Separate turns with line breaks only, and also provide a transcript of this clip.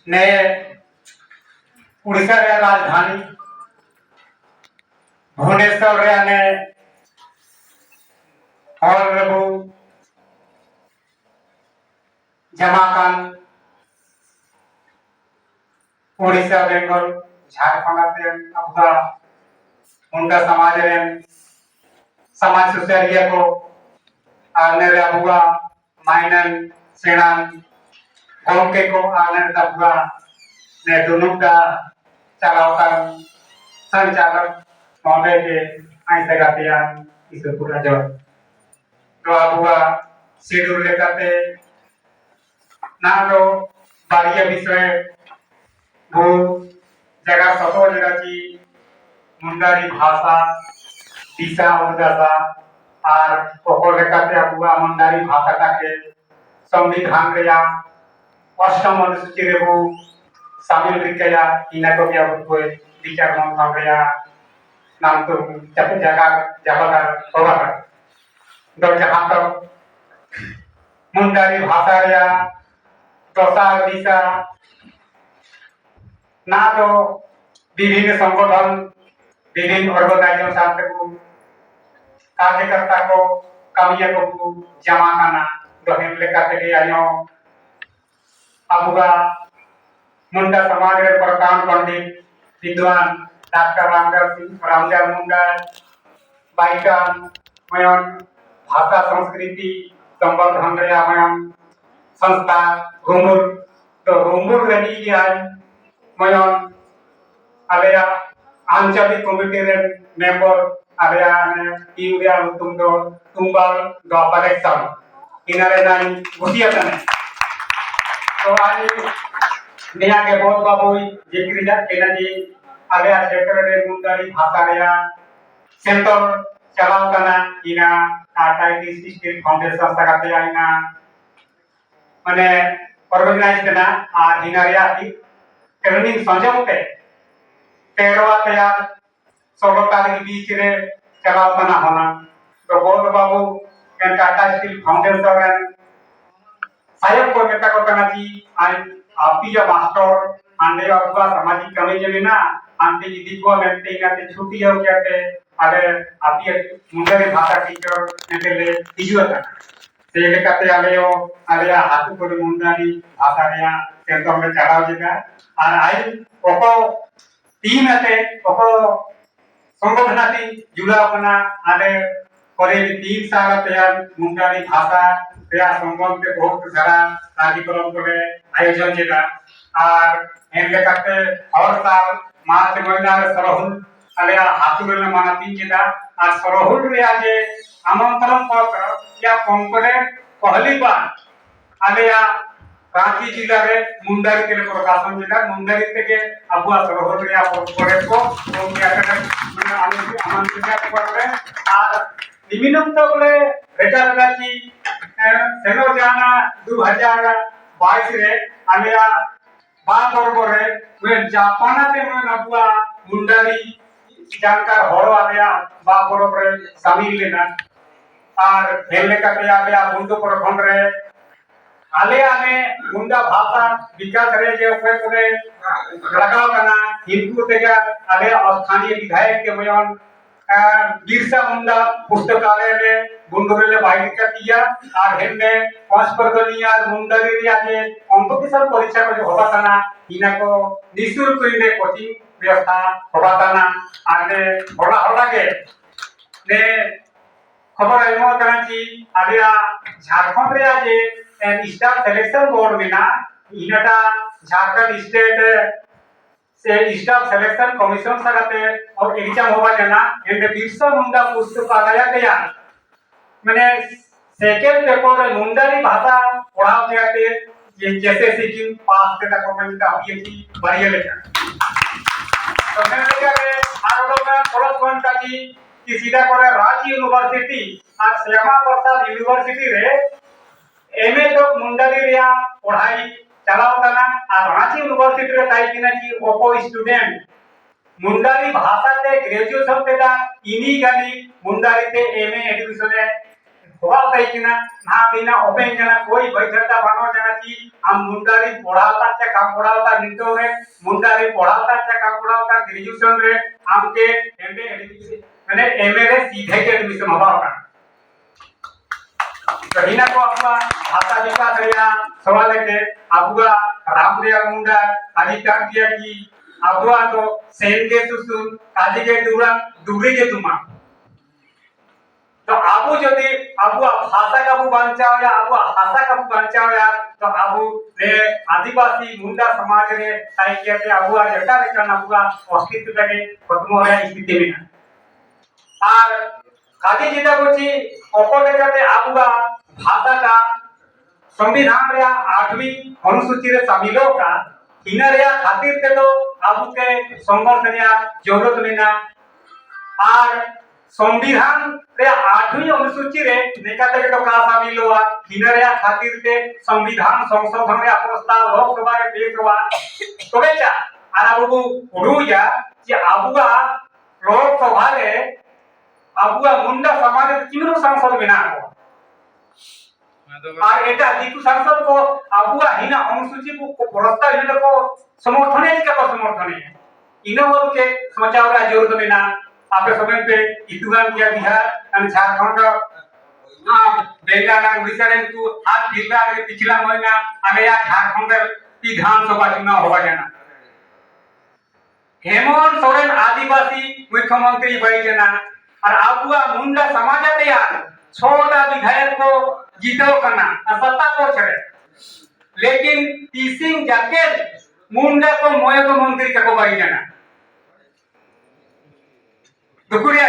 ने उड़ीसा रे राजधानी भुवनेश्वर रे ने हॉल रेबू जमाकान उड़ीसा बेंगल झारखंड आते अबुआ मुंडा समाज रे समाज सुसारिया को आने रे अबुआ माइनन सेनान गोमके को आने अबुआ ने दुनुका चलावकर संचालक महोदय के ऐसे गातिया इसे पूरा जो तो अबुआ शेड्यूल लेकर ना तो बारिया विषय वो जगह सतो जगह की मुंडारी भाषा दिशा उदासा और ओको लेकर अबुआ मुंडारी भाषा ताके संविधान रे या अष्टम अनुसूची रे वो शामिल रिकया इना को क्या कोई विचार मंथन रे या नाम तो जगह जगह होगा तो जहाँ तक मुंडारी भाषा रे या प्रसार दिशा ना तो विभिन्न संगठन विभिन्न ऑर्गेनाइजेशन साथ को कार्यकर्ता को कमिया को जमा करना दोहन लेकर के आयो अबुआ मुंडा समाज रे प्रधान पंडित विद्वान डॉक्टर रामदेव मुंडा बाइकान मयन भाषा संस्कृति संवर्धन रे मयन संस्था रुमुर तो रुमुर रे भी मयन आलेया आंचलिक कमिटी रे मेंबर आलेया ने इउरिया तुम दो तुम्बाल दो कलेक्शन इनारे नाई गुटिया तने तो आज निया के बहुत बाबू जिक्र जा केना जी आलेया क्षेत्र रे मुंडारी भाषा रे सेंटर चलाव तना इना टाटा स्टील फाउंडेशन सगाते आइना माने ऑर्गेनाइज करना आ इनारिया की ट्रेनिंग संजमते तेरवा तैयार 16 तारीख बीच रे चलाव तना होना तो बहुत बाबू एन टाटा स्टील फाउंडेशन सायक को मेटा को तना जी आज आपी जो मास्टर आंडे अबुआ सामाजिक कमी जमीना आंटी दीदी को मेंटे इनाते छुट्टी हो क्या ते आले आपी मुंडरी भाषा टीचर नेले हिजुता से लेकाते आलेयो आलेया हातु को मुंडारी भाषा रे सेंटर में चलाव जेका और आई ओको टीम आते ओको संगठनाती जुड़ा बना आले करे 3 साल तैयार मुंडारी भाषा तैयार संबंध के बहुत सारा कार्यक्रम करे आयोजन जेका और एन लेकाते हर साल मार्च महीना रे सरहुल आलेया हातु रे मानाती जेका आ सरहुल रे आज आमंत्रण पत्र या पंपलेट पहली बार आलेया रांची जिला रे मुंडारी के प्रकाशन जिला मुंडारी থেকে अबुआ सरहुल रे परे को उनके आकर आमंत्रित करबे और বিভিন্ন তলে রেটা কি সেনো জানা 2022 রে আলিয়া বা পরবরে ওই জাপানাতে মন আবুয়া মুন্ডারি जानकार হড় আলিয়া বা পরবরে শামিল लेना और खेलने का पे आलिया मुंडो प्रखंड रे आले आने मुंडा भाषा विकास रे जे ऊपर करे लगाव करना हिंदू तेजा आले स्थानीय विधायक के मयन बिरसा मुंडा पुस्तकालय में बुंडुरेले बाइक का किया और हेने पांच परगनिया मुंडारी रे आजे कंपटीशन परीक्षा को होबा तना इना को निशुल्क रे कोचिंग व्यवस्था होबा तना आने बड़ा होला के ने खबर एमो तना कि आलिया झारखंड रे आजे स्टाफ सिलेक्शन बोर्ड में ना इनटा झारखंड स्टेट से स्टाफ सिलेक्शन कमीशन सगाते और एग्जाम होबा जना एंड बिरसा मुंडा पुस्तकालय तैयार माने सेकंड पेपर मुंडारी भाषा पढ़ाओ जाते जैसे सिक्किम पास के तक में का हुई थी बढ़िया लेकर तो मैं लेकर आर लोग प्लस 1 का कि सीधा करे रांची यूनिवर्सिटी और श्यामा प्रसाद यूनिवर्सिटी रे एमए तो मुंडारी रिया पढ़ाई चलाव तना और रांची यूनिवर्सिटी रे ताई किना कि ओको स्टूडेंट मुंडारी भाषा ते ग्रेजुएशन तेदा इनी गानी मुंडारी ते एमए एडमिशन होगा कहीं कि ना बिना ओपन जना कोई बैठता बनो जना की हम मुंडारी पढ़ाता चे काम पढ़ाता नितो रे मुंडारी पढ़ाता चे काम पढ़ाता ग्रेजुएशन रे हमके एमए एडमिशन मैंने एमए रे सीधे के एडमिशन होगा कहीं ना को आपका भाषा विकास है सवाल है के आपका रामदेव मुंडा आदि तक दिया कि आपका तो सेन के सुसुन काजी के दूरी के तुमा तो आपू यदि आपू भाषा का बु बचाओ या आपू भाषा का बु बचाओ या तो आपू रे आदिवासी मुंडा समाज रे ताई के पे आपू जटा रे करना आपू अस्तित्व के खत्म हो रहा स्थिति में और काजी जीता कुछ ओपन करते आपू भाषा का संविधान रे 8वीं अनुसूची रे शामिल होगा इना रे खातिर के तो आपू के संघर्ष रे जरूरत लेना और संविधान रे 8वीं अनुसूची रे नेकाते के तो का शामिल हुआ इना रे खातिर के संविधान संशोधन रे प्रस्ताव लोकसभा रे पेश हुआ तो बेचा और आपू उड़ुया कि आपू लोकसभा रे आपू मुंडा समाज रे किनु संसद बना हो और एटा दिकु सांसद को आबुआ हिना अनुसूची को प्रस्ताव हिना को समर्थन है का समर्थन है इनो बोल के समाचार का जरूरत लेना आपके समय पे इतुगान किया बिहार और झारखंड बेंगाल उड़ीसा रे को हाथ फिरला के पिछला महीना आगे या झारखंड विधानसभा चुनाव होगा जाना हेमंत सोरेन आदिवासी मुख्यमंत्री बई जना और आबुआ मुंडा समाज तैयार छोटा विधायक को जीतो करना सत्ता को छड़े लेकिन तीसिंग जाके मुंडा को मोय को मंत्री का को बाई जाना दुकुरिया